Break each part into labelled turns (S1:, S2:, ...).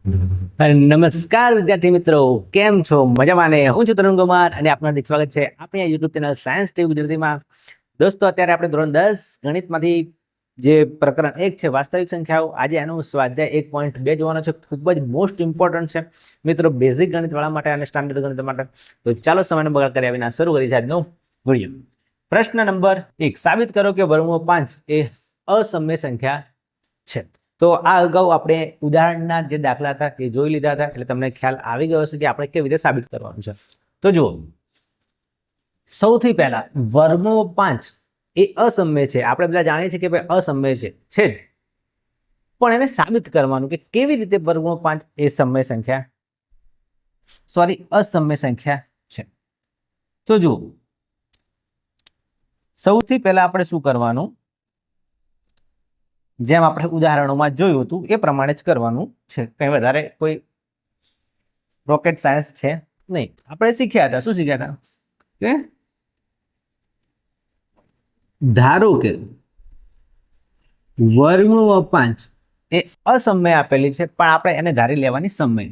S1: નમસ્કાર વિદ્યાર્થી મિત્રો, કેમ છો? મજામાં ને? હું છું તરુણ કુમાર અને આપનું હાર્દિક સ્વાગત છે આપણી આ યુટ્યુબ ચેનલ સાયન્સ ટીવી ગુજરાતીમાં. દોસ્તો, અત્યારે આપણે ધોરણ 10 ગણિતમાંથી જે પ્રકરણ 1 છે વાસ્તવિક સંખ્યાઓ, આજે આનું સ્વાધ્યાય 1.2 જોવાનો છે. ખૂબ જ મોસ્ટ ઇમ્પોર્ટન્ટ છે મિત્રો, બેઝિક ગણિતવાળા માટે અને સ્ટાન્ડર્ડ ગણિત માટે. તો ચાલો સમયનો બગાડ કર્યા વિના શરૂ કરી છે આજનો વિડીયો. પ્રશ્ન નંબર 1, સાબિત કરો કે વર્ગમૂળ 5 એ અસમય સંખ્યા છે. તો આ અગાઉ આપણે ઉદાહરણના જે દાખલા હતા એ જોઈ લીધા હતા, એટલે તમને ખ્યાલ આવી ગયો હશે કે આપણે કેવી રીતે સાબિત કરવાનું છે. તો જુઓ, સૌથી પહેલા વર્ગમૂળ 5 એ અસમય છે. આપણે બધા જાણીએ છીએ કે ભાઈ અસમય છે જ, પણ એને સાબિત કરવાનું કે કેવી રીતે વર્ગમૂળ 5 એ અસમય સંખ્યા છે. તો જુઓ, સૌથી પહેલા આપણે શું કરવાનું, જેમ આપણે ઉદાહરણોમાં જોયું હતું એ પ્રમાણે જ કરવાનું છે. કંઈ વધારે કોઈ રોકેટ સાયન્સ છે નહીં. આપણે શીખ્યા હતા, શું શીખ્યા હતા કે ધારો કે વર્ગમૂળ 5 એ અસમય આપેલી છે, પણ આપણે એને ધારી લેવાની સમય.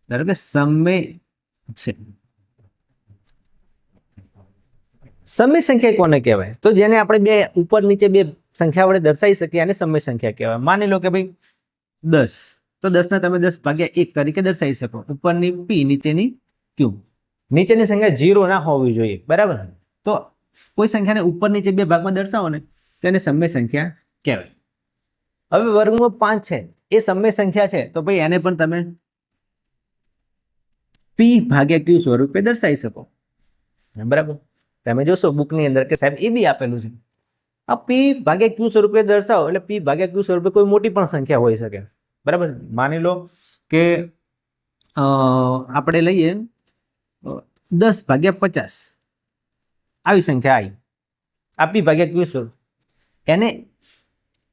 S1: ધારો કે સમય છે. સમય સંખ્યા કોને કહેવાય? તો જેને આપણે બે ઉપર નીચે બે સંખ્યા વડે દર્શાવી શકીએ અને સમય સંખ્યા કહેવાય. માની લો કે ભાઈ 10, તો 10 ને તમે 10/1 તરીકે દર્શાવી શકો. ઉપરની p, નીચેની q. નીચેની સંખ્યા 0 ના હોવી જોઈએ, બરાબર? તો કોઈ સંખ્યાને ઉપર નીચે બે ભાગમાં દર્શાવો ને તેને સમય સંખ્યા કહેવાય. હવે વર્ગમૂળ 5 છે એ સમય સંખ્યા છે, તો ભાઈ એને પણ તમે p/q સ્વરૂપે દર્શાવી શકો, બરાબર? તમે જોશો બુકની અંદર કે સાહેબ એ બી આપેલું છે. આ p/q સ્વરૂપે દર્શાવો એટલે p/q સ્વરૂપે કોઈ મોટી પણ સંખ્યા હોઈ શકે, બરાબર? માની લો કે આપણે લઈએ 10/50 આવી સંખ્યા આવી, આ p/q સ્વરૂપ. એને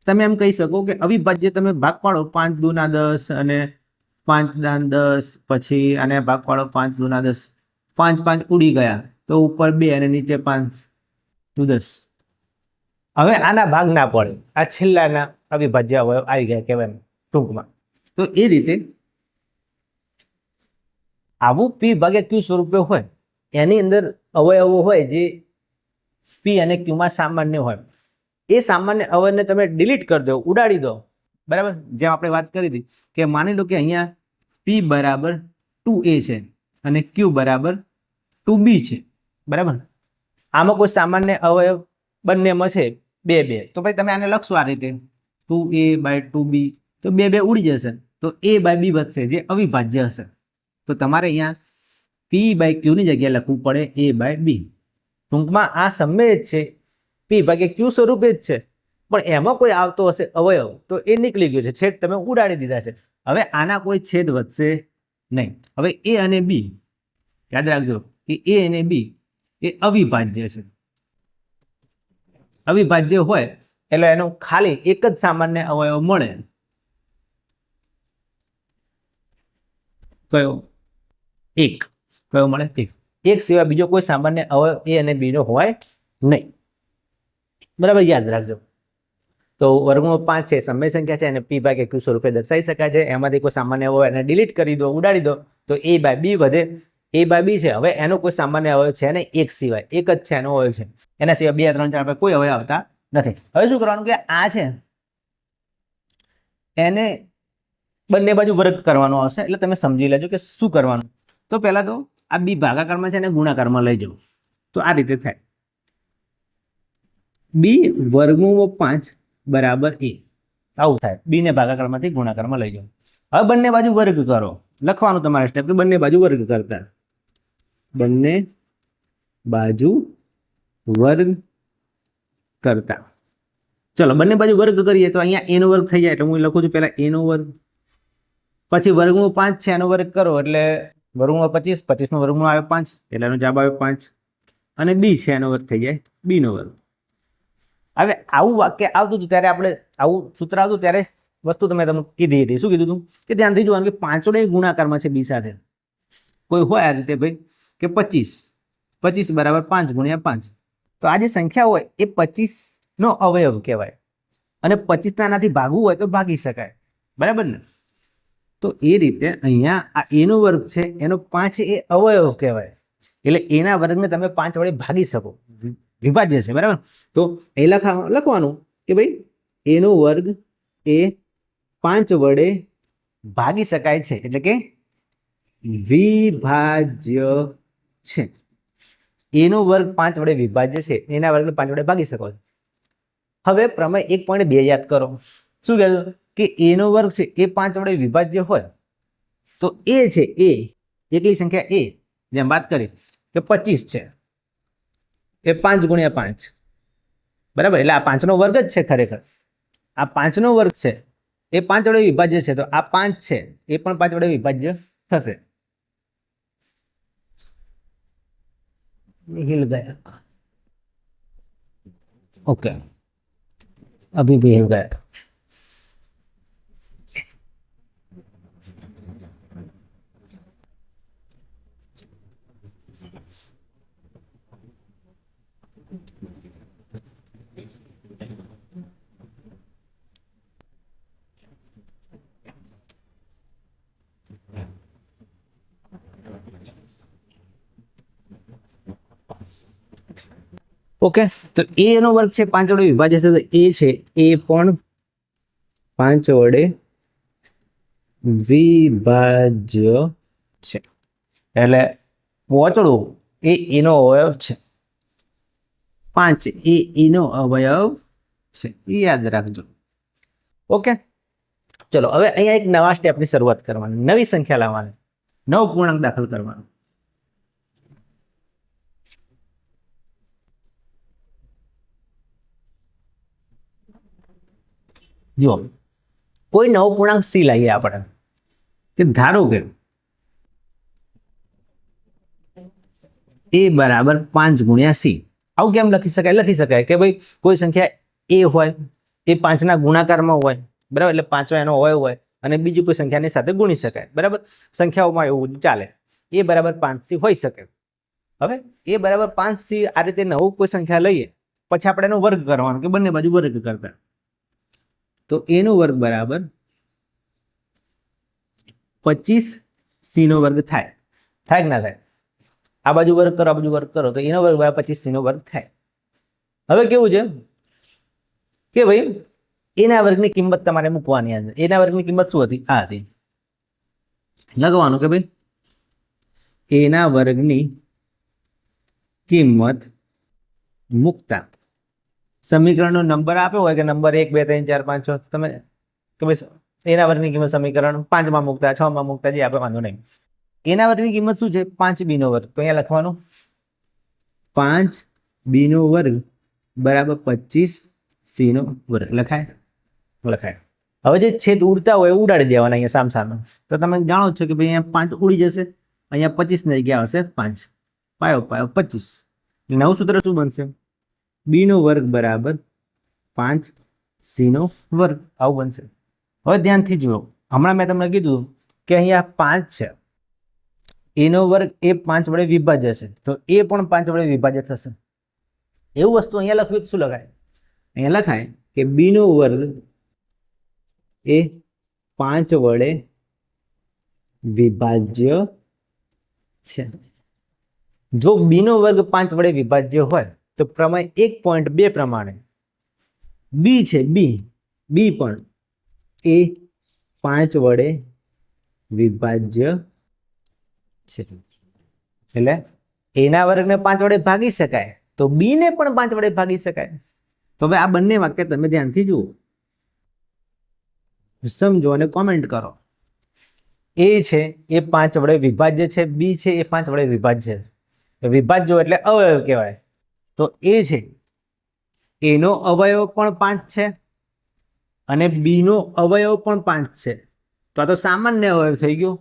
S1: તમે એમ કહી શકો કે અવિભાજ્ય તમે ભાગ પાડો 5 દુ ના 10 અને 5 દાન 10, પછી આને ભાગ પાડો 5 દુ ના 10, 5 5 ઉડી ગયા, તો ઉપર 2 અને નીચે 5 દુ 10. હવે આના ભાગ ના પડે, આ છેલ્લાના અવિભાજ્ય અવયવ આવી ગયા કહેવાય ટૂંકમાં. તો એ રીતે આવું p/q સ્વરૂપે હોય, એની અંદર અવયવો હોય જે p અને q માં સામાન્ય હોય. એ સામાન્ય અવયવને તમે ડિલીટ કરી દો, ઉડાડી દો, બરાબર? જેમ આપણે વાત કરી હતી કે માની લો કે અહીંયા p બરાબર 2a છે અને q બરાબર 2b છે, બરાબર? આમાં કોઈ સામાન્ય અવયવ બંનેમાં છે 2 તો ભાઈ તમે આને લખશો આ રીતે 2a/2b, તો 2 ઉડી જશે, તો a/b વધશે જે અવિભાજ્ય હશે. તો તમારે અહીંયા p/q ની જગ્યાએ લખવું પડે a/b. ટૂંકમાં આ સમય જ છે, p/q સ્વરૂપે જ છે, પણ એમાં કોઈ આવતો હશે અવયવ તો એ નીકળી ગયો છે, છેદ તમે ઉડાડી દીધા છે. હવે આના કોઈ છેદ વધશે નહીં. હવે a અને b યાદ રાખજો કે a અને b એ અવિભાજ્ય છે. અવિભાજ્ય હોય એટલે એનો ખાલી એક જ સામાન્ય અવયવ મળે. કયો? એક. કયો મળે? એક સિવાય બીજો કોઈ સામાન્ય અવયવ a અને b નો હોય નહીં, બરાબર? યાદ રાખજો. તો વર્ગમૂળ 5 છે સમય સંખ્યા છે અને p/q સ્વરૂપે દર્શાવી શકાય છે. એમાંથી કોઈ સામાન્ય અવયવ એને ડિલીટ કરી દો, ઉડાડી દો, તો a/b વધે. a/b છે. હવે એનો કોઈ સામાન્ય અવયવ છે ને એક સિવાય, એક જ છે એનો અવયવ છે, એના સિવાય 2 3 4 કોઈ અવયવ આવતા નથી. હવે શું કરવાનું કે આ છે એને બંને બાજુ વર્ગ કરવાનો આવશે, એટલે તમે સમજી લેજો કે શું કરવાનું. તો પહેલા તો આ b ભાગાકારમાં છે એને ગુણાકારમાં લઈ જાઓ, તો આ રીતે થાય b વર્ગમૂળ 5 બરાબર a. આવું થાય, b ને ભાગાકારમાંથી ગુણાકારમાં લઈ જાઓ. હવે બંને બાજુ વર્ગ કરો, લખવાનું તમારે સ્ટેપ કે બંને બાજુ વર્ગ કરતા, બંને બાજુ વર્ગ કરતા. ચલો બંને બાજુ વર્ગ કરીએ તો અહીંયા a નો વર્ગ થઈ જાય, એટલે હું લખું છું પહેલા a નો વર્ગ, પછી વર્ગમૂળ 5 છે એનો વર્ગ કરો એટલે વર્ગમૂળ 25, 25 નો વર્ગમૂળ આવે 5 એટલે એનો જવાબ આવે 5, અને b છે એનો વર્ગ થઈ જાય b નો વર્ગ. હવે આવું વાક્ય આવતું હતું ત્યારે, આપણે આવું સૂત્ર આવતું ત્યારે વસ્તુ તમે તમને કીધી હતી. શું કીધું હતું કે ધ્યાનથી જોવાનું કે 5 ગુણાકારમાં છે b સાથે. કોઈ હોય આ રીતે ભાઈ કે 25 બરાબર 5 × 5, તો આ જે સંખ્યા હોય એ 25 નો અવયવ કહેવાય, અને 25 આનાથી ભાગવું હોય તો ભાગી શકાય, બરાબર ને? તો એ રીતે અહીંયા આ એનો વર્ગ છે એનો 5 એ અવયવ કહેવાય, એટલે એના વર્ગને તમે 5 વડે ભાગી શકો, વિભાજ્ય છે, બરાબર. તો એ લખવાનું કે ભાઈ એનો વર્ગ એ 5 વડે ભાગી શકાય છે, એટલે કે વિભાજ્ય છે. એનો વર્ગ 5 વડે વિભાજ્ય છે, એના વર્ગને 5 વડે ભાગી શકો છો. હવે પ્રમેય 1.2 યાદ કરો. શું કહેતું કે એનો વર્ગ છે એ 5 વડે વિભાજ્ય હોય તો એ છે એ એકલી સંખ્યા એ, જેમ વાત કરી કે 25 છે એ 5 ગુણ્યા 5, બરાબર. એટલે આ 5 નો વર્ગ જ છે, ખરેખર આ 5 નો વર્ગ છે એ 5 વડે વિભાજ્ય છે, તો આ 5 છે એ પણ 5 વડે વિભાજ્ય થશે. हिल गया, ओके, अभी भी हिल गया. ओके, तो ए नो वर्ग છે 5 વડે વિભાજ્ય છે, તો એ છે એ પણ 5 વડે વિભાજ્ય છે, એટલે પોચડું એ એનો અવયવ છે, 5 એ એનો અવયવ છે, એ યાદ રાખજો. ઓકે, ચલો હવે અહીંયા એક નવા સ્ટેપની શરૂઆત કરવાની, નવી સંખ્યા લાવવાની, નવો પૂર્ણાંક દાખલ કરવાનો. જો કોઈ નવો પૂર્ણાંક સી લઈએ આપણે, કે ધારો કે એ બરાબર 5 ગુણ્યા સી. આવું કેમ લખી શકાય? લખી શકાય કે ભાઈ કોઈ સંખ્યા એ હોય એ 5 ના ગુણાકારમાં હોય, બરાબર, એટલે 5 એનો અવયવ હોય અને બીજી કોઈ સંખ્યાની સાથે ગુણી શકાય, બરાબર. સંખ્યાઓમાં એવું ચાલે, એ બરાબર 5c હોઈ શકે. હવે એ બરાબર 5c આ રીતે નવું કોઈ સંખ્યા લઈએ પછી આપણે એનો વર્ગ કરવાનો, કે બંને બાજુ વર્ગ કરતા, તો એનો વર્ગ બરાબર 25c નો વર્ગ થાય. થાય કે ના થાય? આ બાજુ વર્ગ કરો, આ બાજુ વર્ગ કરો, તો એનો વર્ગ બરાબર 25c નો વર્ગ થાય. હવે કેવું છે કે ભાઈ એના વર્ગની કિંમત તમારે મૂકવાની અંદર. એના વર્ગની કિંમત શું હતી? આ હતી. લખવાનું કે ભાઈ એના વર્ગની કિંમત મૂકતા સમીકરણનો નંબર આપ્યો હોય કે નંબર 1 2 3 4 5 6, તમે કે ભાઈ એના વર્ગની કિંમત સમીકરણ 5 માં મૂકતા, 6 માં મૂકતા, જે આપણે વાંધો નહીં. એના વર્ગની કિંમત શું છે? 5b નો વર્ગ. તો અહીંયા લખવાનું 5b નો વર્ગ બરાબર 25c નો વર્ગ. લખાય? લખાય. હવે જે છેદ ઉડતા હોય ઉડાડી દેવાના અહીંયા સામસામે. તો તમે જાણો છો કે ભાઈ અહીંયા 5 ઉડી જશે, અહીંયા 25 ની જગ્યા હશે 5, પાયો પાયો 25. નવું સૂત્ર શું બનશે? b નો વર્ગ બરાબર 5c નો વર્ગ. આવું બનશે. હવે ધ્યાનથી જુઓ, હમણાં મેં તમને કીધું કે અહીંયા 5 છે, એનો વર્ગ એ 5 વડે વિભાજ્ય છે, તો એ પણ 5 વડે વિભાજ્ય થશે. એવું વસ્તુ અહીંયા લખ્યું તો શું લખાય? અહીંયા લખાય કે b નો વર્ગ એ 5 વડે વિભાજ્ય છે. જો b નો વર્ગ 5 વડે વિભાજ્ય હોય તો પ્રમેય 1.2 પ્રમાણે b છે, b પણ એ 5 વડે વિભાજ્ય છે. એટલે એના વર્ગને 5 વડે ભાગી શકાય તો b ને પણ 5 વડે ભાગી શકાય. તો હવે આ બંને વાક્ય તમે ધ્યાનથી જુઓ, સમજો અને કોમેન્ટ કરો. એ છે એ 5 વડે વિભાજ્ય છે, b છે એ 5 વડે વિભાજ્ય છે. વિભાજ્ય એટલે અવયવ કહેવાય. તો એ છે એનો અવયવ પણ 5 છે અને b નો અવયવ પણ 5 છે. તો આ તો સામાન્ય અવયવ થઈ ગયો.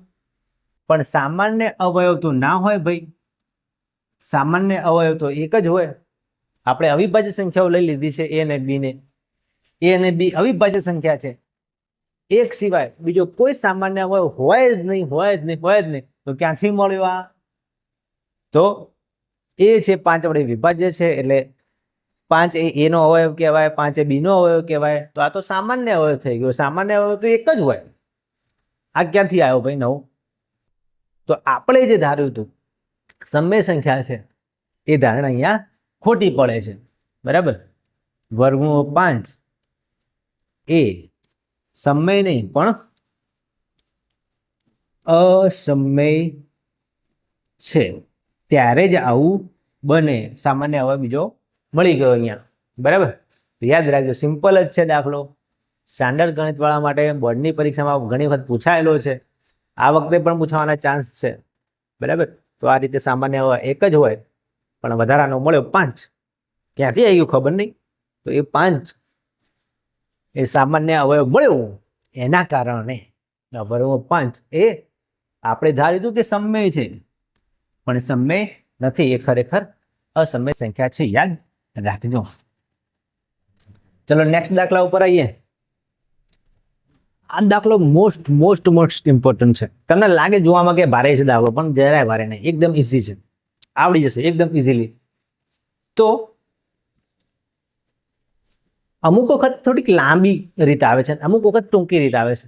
S1: પણ સામાન્ય અવયવ તો ના હોય ભાઈ, સામાન્ય અવયવ તો એક જ હોય. આપણે અવિભાજ્ય સંખ્યાઓ લઈ લીધી છે એ અને બી ને. એ અને બી અવિભાજ્ય સંખ્યા છે, એક સિવાય બીજો કોઈ સામાન્ય અવયવ હોય જ નહીં, હોય જ નહીં, હોય જ નહીં. તો ક્યાંથી મળ્યો આ? તો એ છે 5 વડે વિભાજ્ય છે, એટલે 5 એ એનો અવયવ કહેવાય, 5 એ બી નો અવયવ કહેવાય. તો આ તો સામાન્ય અવયવ થઈ ગયો. સામાન્ય અવયવ તો એક જ હોય. આ ક્યાંથી આવ્યો ભાઈ 9? તો આપણે જે ધાર્યું હતું સમય સંખ્યા છે એ ધારણા અહીંયા ખોટી પડે છે, બરાબર. વર્ગમૂળ 5 એ સમય નહીં પણ અસમય છે, ત્યારે જ આવું બને. સામાન્ય હવે બીજો મળી ગયો અહીંયા, બરાબર. યાદ રાખજો, સિમ્પલ જ છે દાખલો. સ્ટાન્ડર્ડ ગણિતવાળા માટે બોર્ડની પરીક્ષામાં ઘણી વખત પૂછાયેલો છે, આ વખતે પણ પૂછવાના ચાન્સ છે, બરાબર. તો આ રીતે સામાન્ય હવે એક જ હોય પણ વધારાનો મળ્યો 5. ક્યાંથી આવ્યું ખબર નહીં, તો એ 5 એ સામાન્ય અવયવ મળ્યો એના કારણે અવયવ 5 એ આપણે ધારી દીધું કે સમય છે, પણ સમય નથી, એ ખરેખર અસમય સંખ્યા છે, યાદ રાખજો. ચલો નેક્સ્ટ દાખલા ઉપર આવીએ. આ દાખલો મોસ્ટ ઇમ્પોર્ટન્ટ છે. તમને લાગે જોવામાં કે ભારે છે દાખલો, પણ જરાય ભારે નહીં, એકદમ ઇઝી છે, આવડી જશે એકદમ ઇઝીલી. તો અમુક વખત થોડીક લાંબી રીત આવે છે, અમુક વખત ટૂંકી રીત આવે છે.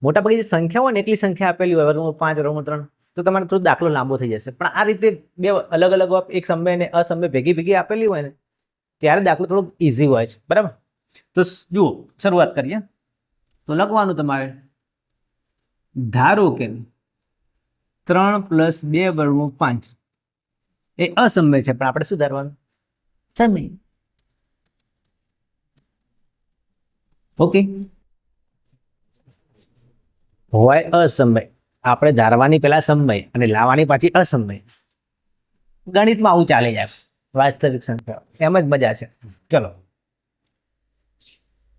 S1: મોટાભાગે જે સંખ્યા હોય ને એટલી સંખ્યા આપેલી હોય, વર્ગમૂળ 5 વર્ગમૂળ 3, તો તમારે થોડો દાખલો લાંબો થઈ જશે. પણ આ રીતે બે અલગ અલગ એક સમય અને અસમય ભેગી આપેલી હોય ને ત્યારે દાખલો થોડોક ઇઝી હોય છે, બરાબર. તો જુઓ, શરૂઆત કરીએ. તો લખવાનું તમારે, ધારો કે 3 + 2 વર્ગમૂળ 5 એ અસમય છે, પણ આપણે શું ધારવાનું? સમય. ઓકે, હોય અસમય, આપણે ધારવાની પહેલા સમય અને લાવવાની પાછી અસમય. ગણિતમાં આવું ચાલી જાય, વાસ્તવિક સંખ્યા એમ જ મજા છે. ચલો,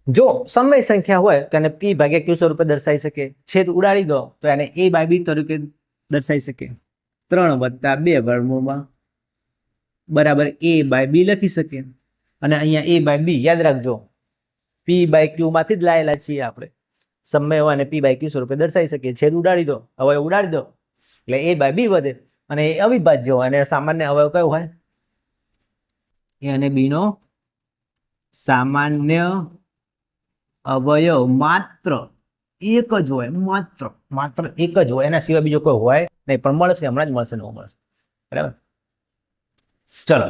S1: જો સમય સંખ્યા હોય તો એને p/q સ્વરૂપે દર્શાવી શકે. છેદ ઉડાડી દો તો એને a/b તરીકે દર્શાવી શકે. 3 + 2 વર્ગમૂળમાં બરાબર a/b લખી શકે. અને અહીંયા a/b યાદ રાખજો, p/q માંથી જ લાયેલા છીએ આપણે. સમય હોય અને p/q સ્વરૂપે દર્શાવી શકીએ. છેદ ઉડાડી દો, અવયવ ઉડાડી દો એટલે a/b વધે. અને એ અવિભાજ્ય હોય અને સામાન્ય અવયવ કયો હોય? a અને b નો સામાન્ય અવયવ માત્ર એક જ હોય, માત્ર એક જ હોય, એના સિવાય બીજો કોઈ હોય નહીં. પણ મળશે, હમણાં જ મળશે, નવો મળશે, બરાબર. ચલો,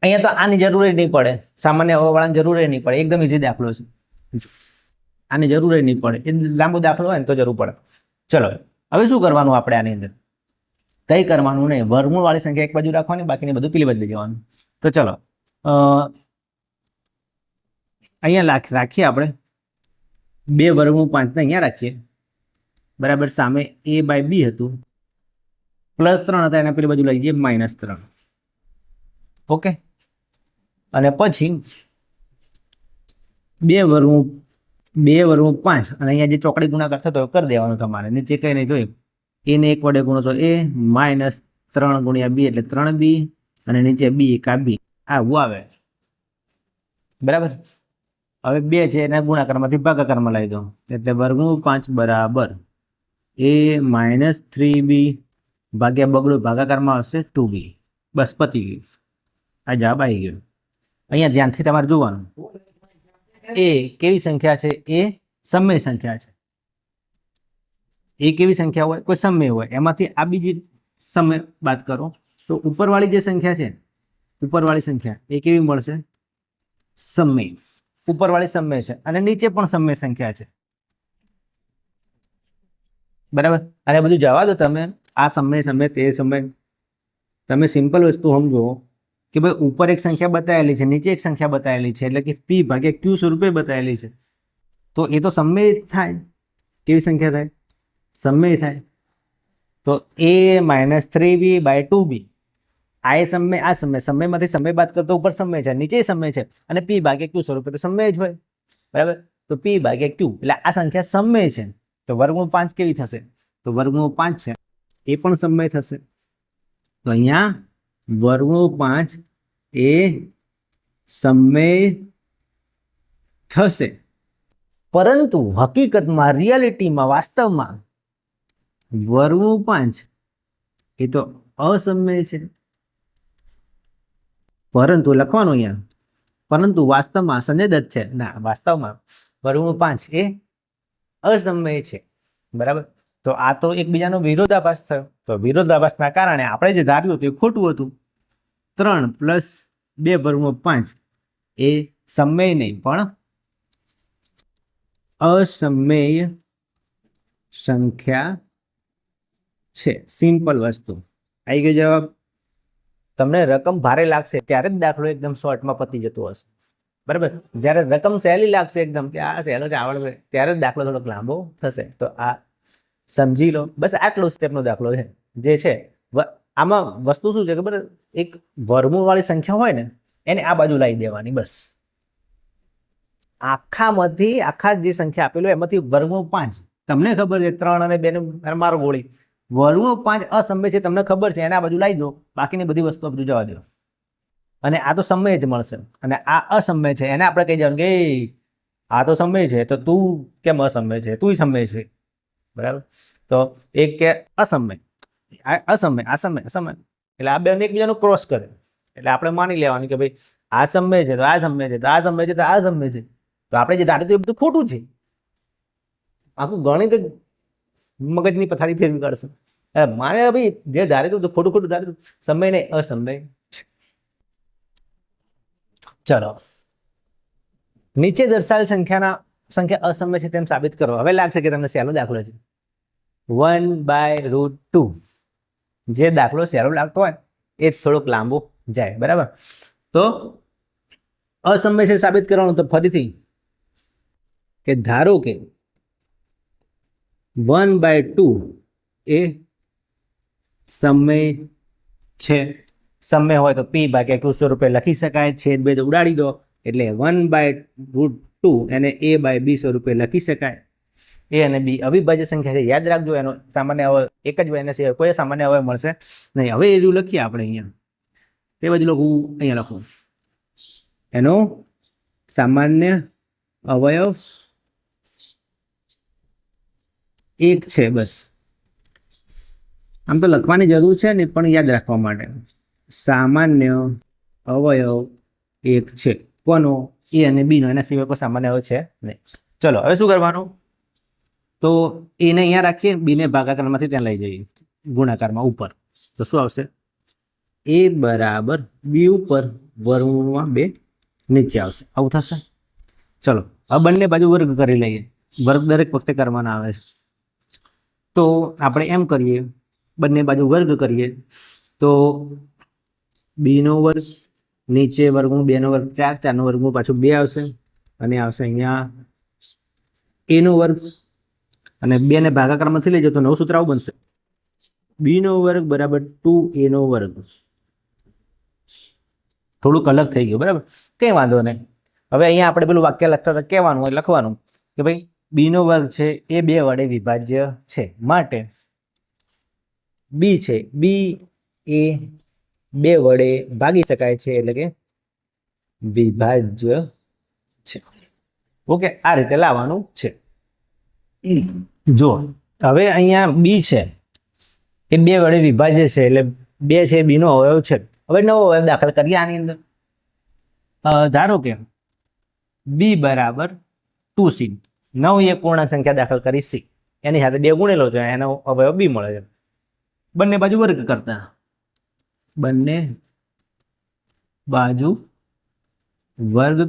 S1: અહીંયા તો આની જરૂર નહીં પડે, સામાન્ય અવયવવાળાની જરૂર નહીં પડે, એકદમ ઇઝી દાખલો છે. આની જરૂર નહીં પડે, એ લાંબો દાખલો હોય ને તો જરૂર પડે. ચલો, હવે શું કરવાનું આપણે આની અંદર? કંઈ કરવાનું નહીં, વર્ગમૂળ વાળી સંખ્યા એક બાજુ રાખવાની, બાકીની બધું પેલી બદલી જવાનું. તો ચલો, અહીંયા રાખીએ આપણે 2 વર્ગમૂળ 5 ને અહીંયા રાખીએ, બરાબર. સામે a/b હતું, +3 હતા, એના પેલી બાજુ લઈ જઈએ -3. ઓકે, અને પછી 2 વર્ગમૂળ 5 અને અહીંયા જે ચોકડી ગુણાકાર થતો કરી દેવાનો તમારે. નીચે કંઈ નહીં, તો a ને 1 વડે ગુણો તો a, -3 × b એટલે 3b, અને નીચે b કા b આવું આવે, બરાબર. હવે 2 છે એના ગુણાકારમાંથી ભાગાકારમાં લઈ દો એટલે વર્ગમૂળ 5 બરાબર a - 3b ભાગ્યા બગડું ભાગાકારમાં આવશે 2b. બસ પતી ગયું, આ જવાબ આવી ગયો. અહીંયા ધ્યાનથી તમારે જોવાનું, એ કેવી સંખ્યા છે? એ સમય સંખ્યા છે. એ કેવી સંખ્યા હોય? કોઈ સમય હોય, એમાંથી આ બીજી સમય બાદ કરો તો ઉપરવાળી જે સંખ્યા છે, ઉપરવાળી સંખ્યા એ કેવી મળશે? સમય. ઉપરવાળી સમય છે અને નીચે પણ સમય સંખ્યા છે, બરાબર. અને બધું જવા દો તમે, આ સમય તે સમય. તમે સિમ્પલ વસ્તુ સમજો કે ભાઈ ઉપર એક સંખ્યા બતાવેલી છે, નીચે એક સંખ્યા બતાવેલી છે, એટલે કે p/q સ્વરૂપે બતાવેલી છે, તો એ તો સમય થાય. કેવી સંખ્યા થાય? સમય થાય. તો a - 3b/2b આ એ સમય, આ સમયમાંથી સમય બાદ કરતો ઉપર સમય છે, નીચે સમય છે, અને p/q સ્વરૂપે તો સમય જ હોય, બરાબર. તો p/q એટલે આ સંખ્યા સમય છે. તો વર્ગમૂળ 5 કેવી થશે? તો વર્ગમૂળ 5 છે એ પણ સમય થશે. તો અહીંયા વર્ગમૂળ 5 એ સમય થશે. પરંતુ હકીકતમાં, રિયાલિટીમાં, વાસ્તવમાં વર્ગમૂળ 5 એ તો અસમય છે. પરંતુ લખવાનું અહીંયા, પરંતુ વાસ્તવમાં સંજય દત્ત છે ના, વાસ્તવમાં વર્ગમૂળ 5 એ અસમય છે. બરાબર. તો આ તો એકબીજાનો વિરોધાભાસ થયો. તો વિરોધાભાસના કારણે આપણે જે ધાર્યું હતું એ ખોટું હતું. 3 + 2 / 5 એ સમમેય નહીં પણ અસમમેય સંખ્યા છે. સિમ્પલ વસ્તુ. આવી ગયો જવાબ. તમને રકમ ભારે લાગશે ત્યારે જ દાખલો એકદમ શોર્ટમાં પતી જતો હશે. બરાબર. જ્યારે રકમ સહેલી લાગશે એકદમ કે આ સહેલો છે આવડશે ત્યારે જ દાખલો થોડોક લાંબો થશે. તો આ સમજી લો. બસ આટલો સ્ટેપનો દાખલો છે જે છે. આમાં વસ્તુ શું છે ખબર? એક વર્ગમૂળવાળી સંખ્યા હોય ને એને આ બાજુ લાવી દેવાની. બસ આખામાંથી આખા જે સંખ્યા આપેલું એમાંથી વર્ગમૂળ 5 તમને ખબર છે 3 અને 2 ને મારો ગોળી વર્ગમૂળ 5 અસમય છે તમને ખબર છે એને આ બાજુ લાવી દો. બાકીની બધી વસ્તુ બધું જવા દો અને આ તો સમય જ મળશે અને આ અસમય છે એને આપણે કહી દેવાનું કે આ તો સમય છે તો તું કેમ અસમય છે? તું સમય છે. બરાબર. તો એક કે અસમય અસમય અસમય અસમય એટલે આ બેને એકબીજાનું ક્રોસ કરે એટલે આપણે માની લેવાનું કે ભાઈ આ સમય છે તો આ સમય છે તો આ સમય છે તો આ સમય છે. તો આપણે જે ધાર્યું એ બધું ખોટું છે. આખું ગણિત મગજની પથારી ફેરવી કાઢશે. માને ભાઈ જે ધાર્યું હતું ખોટું ખોટું ધાર્યું સમય નહીં અસમય. ચલો નીચે દર્શાવેલ સંખ્યા અસમય છે તેમ સાબિત કરો. હવે લાગશે કે તમને સહેલો દાખલો છે. 1/√2 જે દાખલો સહેલો લાગતો હોય એ થોડોક લાંબો જાય. બરાબર. તો અસમય છે સાબિત કરવાનું. તો ફરીથી કે ધારો કે 1/2 એ સમય છે. સમય હોય તો p/q સ્વરૂપે લખી શકાય. છેદ બે ઉડાડી દો એટલે 1/√2 એને a/b સ્વરૂપે લખી શકાય. a અને b અવિભાજ્ય સંખ્યા છે. યાદ રાખજો એનો સામાન્ય અવયવ એક જ હોય. એના સિવાય કોઈ સામાન્ય અવયવ મળશે નહીં. હવે એવું લખીએ આપણે અહીંયા તે બાજુ લખું અહીંયા લખું એનો સામાન્ય અવયવ 1 છે. બસ આમ તો લખવાની જરૂર છે ને પણ યાદ રાખવા માટે સામાન્ય અવયવ 1 છે. કોનો? a અને b નો. એના સિવાય કોઈ સામાન્ય અવયવ છે નહીં. ચલો હવે શું કરવાનું? તો એને અહીંયા રાખીએ બીને ભાગાકારમાંથી ત્યાં લઈ જઈએ ગુણાકારમાં ઉપર. તો શું આવશે? a બરાબર b ઉપર વર્ગમૂળમાં 2 નીચે આવશે. આવું થશે. ચલો હવે બંને બાજુ વર્ગ કરી લઈએ. વર્ગ દરેક વખતે કરવાના આવે છે. તો આપણે એમ કરીએ બંને બાજુ વર્ગ કરીએ તો b નો વર્ગ નીચે વર્ગમૂળ 2 નો વર્ગ 4 4 નો વર્ગમૂળ પાછું 2 આવશે અને આવશે અહીંયા a નો વર્ગ અને 2 ને ભાગાકારમાંથી લઈ જાઓ તો નવું સૂત્ર આવું બનશે b નો વર્ગ બરાબર 2a નો વર્ગ. થોડુંક અલગ થઈ ગયું. બરાબર. કંઈ વાંધો નહીં. હવે અહીંયા આપણે પેલું વાક્ય લખતા હતા કહેવાનું હોય લખવાનું કે ભાઈ b નો વર્ગ છે એ 2 વડે વિભાજ્ય છે માટે b છે b એ 2 વડે ભાગી શકાય છે એટલે કે વિભાજ્ય છે. ઓકે. આ રીતે લાવવાનું છે. જો હવે અહીંયા b છે એ 2 વડે વિભાજ્ય છે એટલે 2 છે b નો અવયવ છે. હવે નવો અવયવ દાખલ કરીએ આની અંદર. ધારો કે b બરાબર 2c. 9 એ પૂર્ણાંક સંખ્યા દાખલ કરી c. એની સાથે 2 ગુણેલો છે એનો અવયવ b મળે છે. બંને બાજુ વર્ગ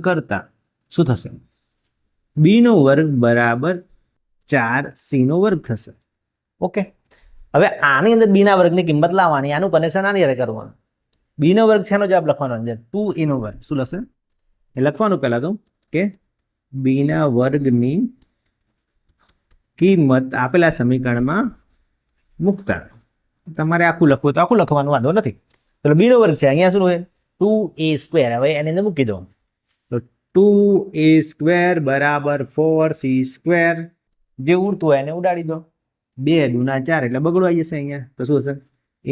S1: કરતા શું થશે? b નો વર્ગ બરાબર 4c નો વર્ગ થશે. ઓકે. હવે આની અંદર b ના વર્ગની કિંમત લાવવાની. આનું કનેક્શન આની સાથે કરવાનું. b નો વર્ગ છે એનો જવાબ લખવાનો અંદર 2a નો વર્ગ શું લખશે એ લખવાનું પહેલા તો કે b ના વર્ગની કિંમત આપેલા સમીકરણમાં મૂકતા. તમારે આખું લખવું તો આખું લખવાનું વાંધો નથી. તો b નો વર્ગ છે અહીંયા શું હોય 2a². હવે એની અંદર મૂકી દો તો 2a² બરાબર 4c². જે ઉડતું હોય એને ઉડાડી દો. 2 દુના 4 એટલે બગડો આવી જશે અહીંયા. તો શું હશે?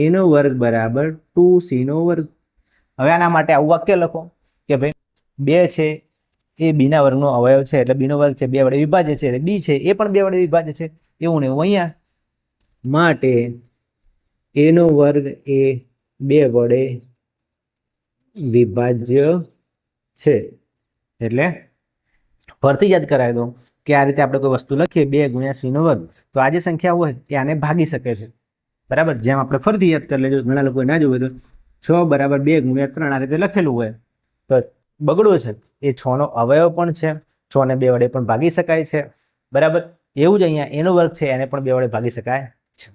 S1: a નો વર્ગ બરાબર 2c નો વર્ગ. હવે આના માટે આવું વાક્ય લખો કે ભાઈ 2 છે એ b ના વર્ગનો અવયવ છે એટલે b નો વર્ગ છે 2 વડે વિભાજ્ય છે એટલે b છે એ પણ 2 વડે વિભાજ્ય છે. એવું ને એવું અહીંયા માટે a નો વર્ગ એ 2 વડે વિભાજ્ય છે. એટલે ફરીથી યાદ કરાવી દો કે આ રીતે આપણે કોઈ વસ્તુ લખીએ 2 ગુણ્યા c નો વર્ગ, તો આ જે સંખ્યા હોય એ આને ભાગી શકે છે, બરાબર. જેમ આપણે ફરીથી યાદ કરી લેજો, ઘણા લોકો ના જોવે તો 6 બરાબર 2 ગુણ્યા 3 આ રીતે લખેલું હોય તો બગડો છે એ 6 નો અવયવ પણ છે, 6 ને 2 વડે પણ ભાગી શકાય છે, બરાબર. એવું જ અહીંયા એનો વર્ગ છે એને પણ 2 વડે ભાગી શકાય છે.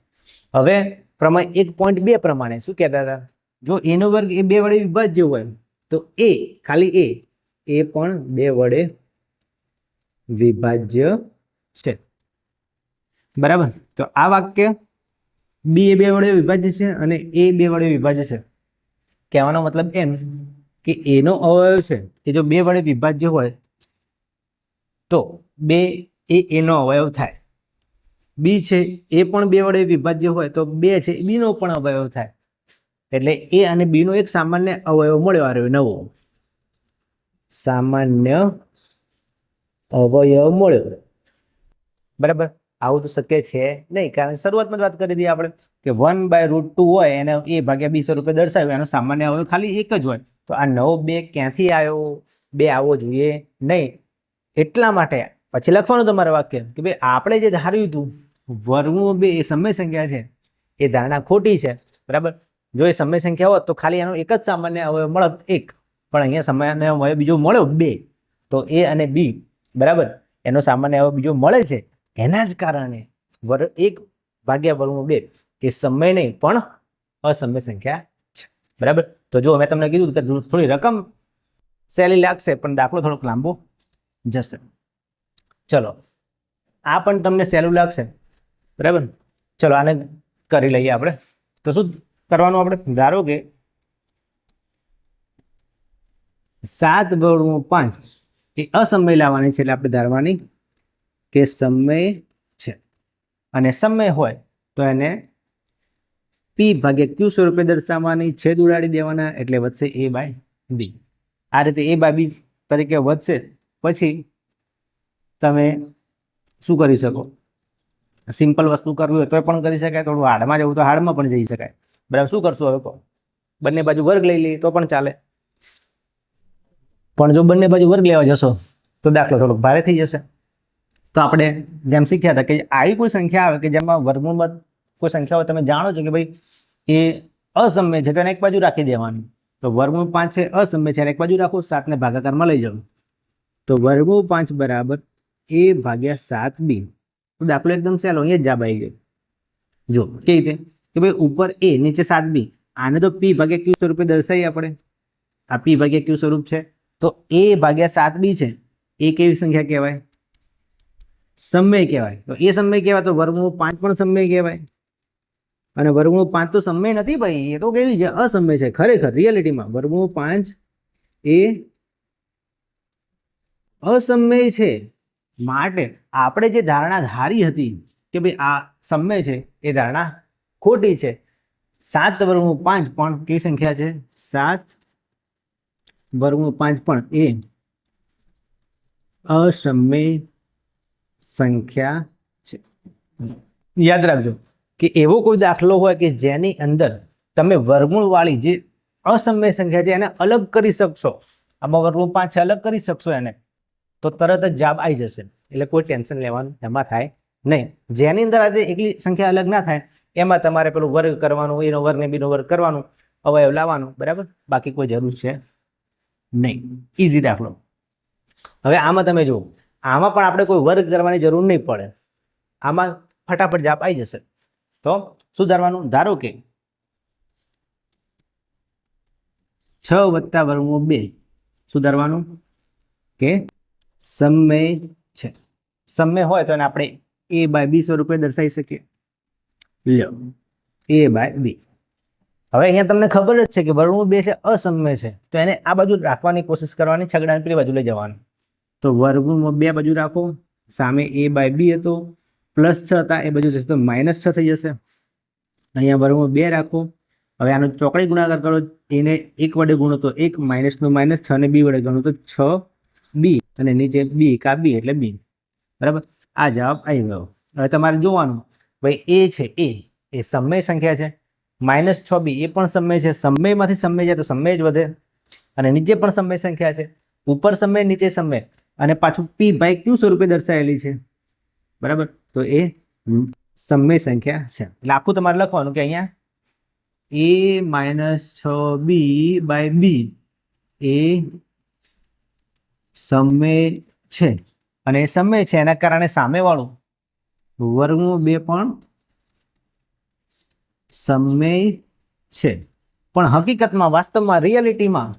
S1: હવે પ્રમેય 1.2 પ્રમાણે શું કહેતા હતા, જો એનો વર્ગ એ 2 વડે વિભાજ્ય હોય તો એ ખાલી એ પણ 2 વડે વિભાજ્ય છે, બરાબર. તો આ વાક્ય બી એ 2 વડે વિભાજ્ય છે અને એ 2 વડે વિભાજ્ય છે. કહેવાનો મતલબ એમ કે એનો અવયવ છે એ જો 2 વડે વિભાજ્ય હોય તો 2 એ એનો અવયવ થાય. બી છે એ પણ 2 વડે વિભાજ્ય હોય તો 2 છે બી નો પણ અવયવ થાય. એટલે એ અને બી નો એક સામાન્ય અવયવ મળ્યો, આ રહ્યો નવો સામાન્ય અવયવ મળ્યો, બરાબર. આવું તો શક્ય છે નહીં, કારણ શરૂઆતમાં જ વાત કરી હતી આપણે કે 1/√2 હોય એને a ભાગ્યા b સ્વરૂપે દર્શાવ્યું, એનો સામાન્ય અવયવ ખાલી એક જ હોય. તો આ નવો 2 ક્યાંથી આવ્યો? 2 આવવો જોઈએ નહીં. એટલા માટે પછી લખવાનું તમારે વાક્ય કે ભાઈ આપણે જે ધાર્યું હતું વર્ગમૂળ 2 એ સમય સંખ્યા છે, એ ધારણા ખોટી છે, બરાબર. જો એ સમય સંખ્યા હોત તો ખાલી એનો એક જ સામાન્ય અવયવ મળત 1, પણ અહીંયા સામાન્ય અવયવ બીજો મળ્યો 2, તો એ અને બી, બરાબર, એનો સામાન્ય અવયવ બીજો મળે છે. એના જ કારણે 1/√2 એ સમય નહીં પણ અસમય સંખ્યા છે, બરાબર. તો જો મેં તમને કીધું કે થોડી રકમ સહેલી લાગશે પણ દાખલો થોડોક લાંબો જશે. ચલો, આ પણ તમને સહેલું લાગશે, બરાબર. ચલો આને કરી લઈએ આપણે. તો શું કરવાનું આપણે? ધારો કે 7/5 એ અસમય લાવવાની છે, એટલે આપણે ધારવાની કે સમય છે અને સમય હોય તો એને p/q સ્વરૂપે દર્શાવવાની, છેદ ઉડાડી દેવાના એટલે વધશે a/b. આ રીતે a/b તરીકે વધશે. પછી તમે શું કરી શકો? સિમ્પલ વસ્તુ કરવી હોય તો પણ કરી શકાય, થોડું હાર્ડમાં જવું તો હાર્ડમાં પણ જઈ શકાય, બરાબર. શું કરશું હવે? બંને બાજુ વર્ગ લઈ લઈએ તો પણ ચાલે, પણ જો બંને બાજુ વર્ગ લેવા જશો તો દાખલો થોડોક ભારે થઈ જશે. તો આપણે જેમ શીખ્યા હતા કે આવી કોઈ સંખ્યા આવે કે જેમાં વર્ગમૂળમાં કોઈ સંખ્યા હોય, તમે જાણો છો કે ભાઈ એ અસમય છે તો એને એક બાજુ રાખી દેવાનું. તો વર્ગમૂળ 5 છે અસમય છે, એને એક બાજુ રાખો, 7 ને ભાગાકારમાં લઈ જાઓ તો વર્ગમૂળ 5 બરાબર a/7b. તો દાખલો એકદમ સહેલો, અહીંયા જ જવાબ આવી ગયો. જો કેવી રીતે કે ભાઈ ઉપર a નીચે 7b, આને તો p/q સ્વરૂપે દર્શાવીએ આપણે, આ p/q સ્વરૂપ છે. તો a/7b છે એ કેવી સંખ્યા કહેવાય? સમય કહેવાય. તો એ સમય કહેવાય તો વર્ગમૂળ 5 પણ સમય કહેવાય. અને વર્ગમૂળ 5 તો સમય નથી ભાઈ, એ તો કેવી છે? અસમય છે. ખરેખર રિયાલિટીમાં વર્ગમૂળ 5 એ અસમય છે. માટે આપણે જે ધારણા ધારી હતી કે ભાઈ આ સમય છે એ ધારણા ખોટી છે. 7/5 પણ કેવી સંખ્યા છે? 7/5 પણ એ અસમય સંખ્યા છે. યાદ રાખજો કે એવો કોઈ દાખલો હોય કે જેની અંદર તમે વર્ગમૂળ વાળી જે અસમય સંખ્યા છે એને અલગ કરી શકશો, આમાં વર્ગમૂળ 5 છે અલગ કરી શકશો એને, તો તરત જ જવાબ આવી જશે. એટલે કોઈ ટેન્શન લેવાનું એમાં થાય નહીં. જેની અંદર આજે એકલી સંખ્યા અલગ ના થાય એમાં તમારે પેલું વર્ગ કરવાનું, એનો વર્ગ ને બીનો વર્ગ કરવાનું, અવયવ લાવવાનું, બરાબર. બાકી કોઈ જરૂર છે નહીં. ઇઝી દાખલો. હવે આમાં તમે જુઓ, આમાં પણ આપણે કોઈ વર્ગ કરવાની જરૂર નહીં પડે, આમાં ફટાફટ જવાબ આવી જશે. તો શું ધારવાનું? ધારો કે 6 + વર્ગમૂળ 2 શું ધારવાનું? કે સમય છે. સમય હોય તો એને આપણે a/b સ્વરૂપે દર્શાવી શકીએ. લ્યો a/b. હવે અહીંયા તમને ખબર જ છે કે વર્ગમૂળ 2 છે અસમય છે, તો એને આ બાજુ રાખવાની કોશિશ કરવાની, છગડાને પેલી બાજુ લઈ જવાનું. તો વર્ગમૂળ 2 બાજુ રાખો, સામે a/b હતો, +6 હતા એ બાજુ જશે તો -6 થઈ જશે. અહીંયા વર્ગમૂળ 2 રાખો, હવે આનો ચોકડી ગુણાકાર કરો, એને 1 વડે ગુણો તો 1, -નું -6 ને b વડે ગણો તો 6b, અને નીચે b કા b એટલે b, બરાબર. આ જવાબ આવી ગયો. હવે તમારે જોવાનું ભાઈ એ છે એ સમય સંખ્યા છે, -6b એ પણ સમય છે, સમયમાંથી સમય જાય તો સમય જ વધે, અને નીચે પણ સમય સંખ્યા છે, ઉપર સમય નીચે સમય, અને પાછું પી બાય ક્યુ સ્વરૂપે દર્શાવેલી છે, બરાબર. તો એ સમય સંખ્યા છે. એટલે આખું તમારે લખવાનું કે અહીંયા a-6b/b એ સમય છે, અને એ સમય છે એના કારણે સામેવાળું વર્ગમૂળ 2 પણ સમય છે. પણ હકીકતમાં વાસ્તવમાં રિયાલિટીમાં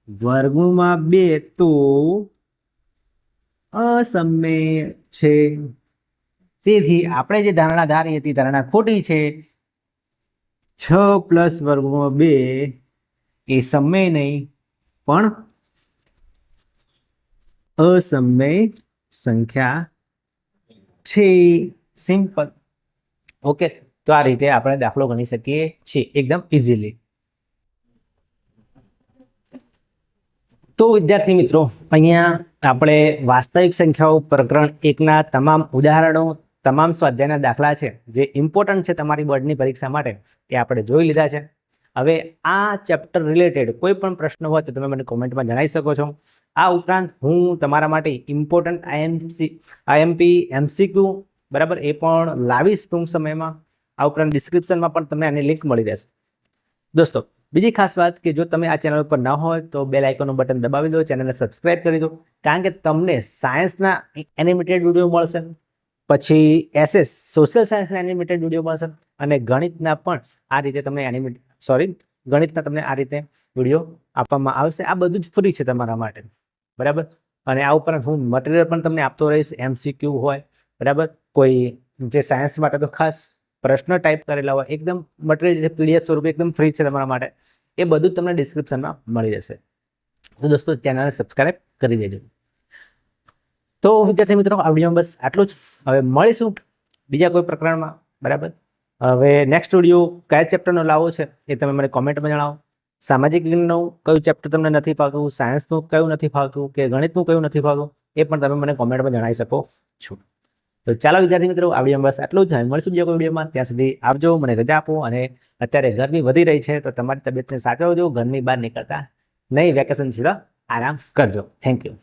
S1: વર્ગમૂળમાં 2 તો અસમય છે. તેથી આપણે જે ધારણા ધારી હતી ધારણા ખોટી છે. 6 + વર્ગમૂળ 2 એ સમય નહીં પણ અસમય સંખ્યા છે. સિમ્પલ. ઓકે, તો આ રીતે આપણે દાખલો ગણી શકીએ છીએ એકદમ ઇઝીલી. તો વિદ્યાર્થી મિત્રો, અહીંયા આપણે વાસ્તવિક સંખ્યાઓ પ્રકરણ 1ના તમામ ઉદાહરણો, તમામ સ્વાધ્યાયના દાખલા છે જે ઇમ્પોર્ટન્ટ છે તમારી બોર્ડની પરીક્ષા માટે, એ આપણે જોઈ લીધા છે. હવે આ ચેપ્ટર રિલેટેડ કોઈ પણ પ્રશ્ન હોય તો તમે મને કોમેન્ટમાં જણાવી શકો છો. આ ઉપરાંત હું તમારા માટે ઇમ્પોર્ટન્ટ આઈએમપી MCQ, બરાબર, એ પણ લાવીશ ટૂંક સમયમાં. આ ઉપરાંત ડિસ્ક્રિપ્શનમાં પણ તમને આની લિંક મળી રહેશે. દોસ્તો, બીજી ખાસ વાત કે જો તમે આ ચેનલ ઉપર ન હોય તો બેલ આઇકોનનું બટન દબાવી દો, ચેનલને સબસ્ક્રાઇબ કરી દો, કારણ કે તમને સાયન્સના એનિમેટેડ વિડીયો મળશે, પછી સોશિયલ સાયન્સના એનિમેટેડ વિડીયો મળશે, અને ગણિતના પણ આ રીતે તમને ગણિતના તમને આ રીતે વિડીયો આપવામાં આવશે. આ બધું જ ફ્રી છે તમારા માટે, બરાબર. અને આ ઉપરાંત હું મટીરિયલ પણ તમને આપતો રહીશ. MCQ હોય, બરાબર, કોઈ જે સાયન્સ માટે તો ખાસ પ્રશ્ન ટાઈપ કરેલા હોય, એકદમ મટીરિયલ જે PDF સ્વરૂપે એકદમ ફ્રી છે તમારા માટે, એ બધું તમને ડિસ્ક્રિપ્શનમાં મળી જશે. તો દોસ્તો, ચેનલને સબસ્ક્રાઇબ કરી દેજો. તો વિદ્યાર્થી મિત્રો, આ વિડીયોમાં બસ આટલું જ. હવે મળીશું બીજા કોઈ પ્રકરણમાં, બરાબર. હવે નેક્સ્ટ વિડીયો કયા ચેપ્ટરનો લાવવો છે એ તમે મને કોમેન્ટમાં જણાવો. સામાજિક વિજ્ઞાનનું કયું ચેપ્ટર તમને નથી ફાવતું, સાયન્સનું કયું નથી ફાવતું, કે ગણિતનું કયું નથી ફાવતું, એ પણ તમે મને કોમેન્ટમાં જણાવી શકો છો. તો ચાલો વિદ્યાર્થી મિત્રો, આ વિડીયોમાં બસ આટલું જ. મળીશું બીજા કોઈ વિડીયોમાં. ત્યાં સુધી આવજો, મને રજા આપો. અને અત્યારે ગરમી વધી રહી છે તો તમારી તબિયતને સાચવજો, ઘરની બહાર નીકળતા નહીં, વેકેશન છે તો આરામ કરજો. Thank you.